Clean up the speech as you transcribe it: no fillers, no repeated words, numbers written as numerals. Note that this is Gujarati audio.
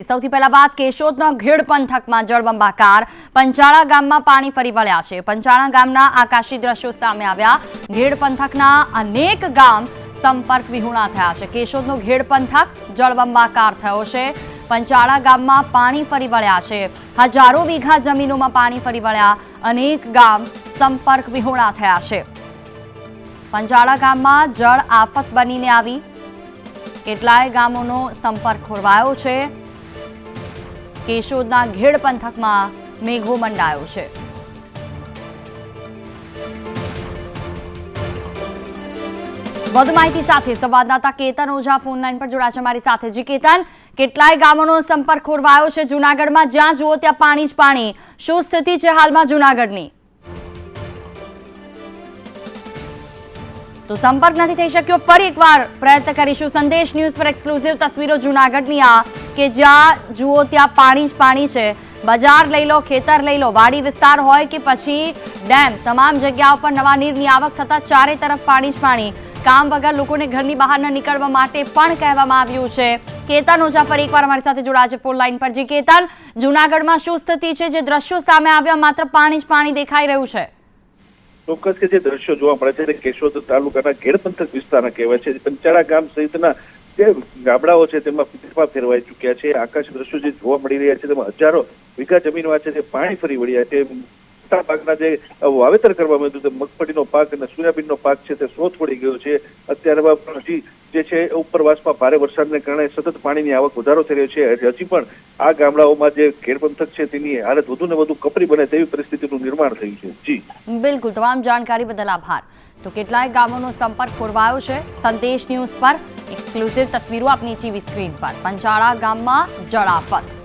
સૌથી પહેલા વાત કેશોદના ઘેડ પંથકમાં જળબંબાકાર પંચાળા ગામમાં પાણી ફરી વળ્યા છે। પંચાળા ગામના આકાશી દ્રશ્યો સામે આવ્યા। ઘેડ પંથકના અનેક ગામ સંપર્ક વિહોણા થયા છે। કેશોદનો ઘેડ પંથક જળબંબાકાર થયો છે। પંચાળા ગામમાં પાણી ફરી વળ્યા છે। હજારો વીઘા જમીનોમાં પાણી ફરી વળ્યા। અનેક ગામ સંપર્ક વિહોણા થયા છે। પંચાળા ગામમાં જળ આફત બનીને આવી। કેટલાય ગામોનો સંપર્ક ખોરવાયો છે। કેશોદના ઘેડ પંથકમાં મેઘો મંડાયો છે। વધુ માહિતી સાથે સંવાદદાતા કેતન ઓઝા ફોન લાઈન પર જોડાશે અમારી સાથે। જી કેતન, કેટલાય ગામોનો સંપર્ક ખોરવાયો છે જૂનાગઢમાં, જ્યાં જુઓ ત્યાં પાણી જ પાણી। શું સ્થિતિ છે હાલમાં જૂનાગઢની? તો સંપર્ક નથી થઈ શક્યો, ફરી એકવાર પ્રયત્ન કરીશું। સંદેશ ન્યૂઝ પર એક્સક્લુઝિવ તસવીરો જૂનાગઢની આ કે જ્યાં જુઓ ત્યાં પાણી જ પાણી છે। બજાર લઈ લો, ખેતર લઈ લો, વાડી વિસ્તાર હોય કે પછી ડેમ, તમામ જગ્યાઓ પર નવા નીરની આવક થતા ચારે તરફ પાણી જ પાણી। કામ વગર લોકોને ઘરની બહાર ન નીકળવા માટે પણ કહેવામાં આવ્યું છે। કેતન ઓઝા ફરી એકવાર અમારી સાથે જોડાયા છે ફોન લાઈન પર। જી કેતન, જૂનાગઢમાં શું સ્થિતિ છે? જે દ્રશ્યો સામે આવ્યા, માત્ર પાણી જ પાણી દેખાઈ રહ્યું છે। ચોક્કસ કે જે દ્રશ્યો જોવા મળે છે તે કેશોદ તાલુકાના ઘેડ પંથક વિસ્તારના કહેવાય છે। પંચાળા ગામ સહિતના જે ગામડાઓ છે તેમાં ફેરવાઈ ચુક્યા છે। આકાશ દ્રશ્યો જે જોવા મળી રહ્યા છે તેમાં હજારો વીઘા જમીનમાં છે તે પાણી ફરી વળ્યા છે। મોટા ભાગના જે વાવેતર કરવામાં આવ્યું હતું, મગફળીનો પાક અને સોયાબીનનો પાક છે તે સોથ પડી ગયો છે। અત્યારે હજી જે છે ઉપરવાસમાં ભારે વરસાદને કારણે સતત પાણીની આવક વધારો થઈ રહ્યો છે। હજી પણ આ ગામડાઓમાં જે ઘેડ પંથક છે તેની હાલત વધુ ને વધુ કપરી બને તેવી પરિસ્થિતિનું નિર્માણ થયું છે। જી બિલકુલ, તમામ જાણકારી બદલ આભાર। તો કેટલાય ગામોનો સંપર્ક ખોરવાયો છે। સંદેશ ન્યૂઝ પર એક્સક્લુઝિવ તસવીરો આપની ટીવી સ્ક્રીન પર। પંચાળા ગામમાં જળ આફત।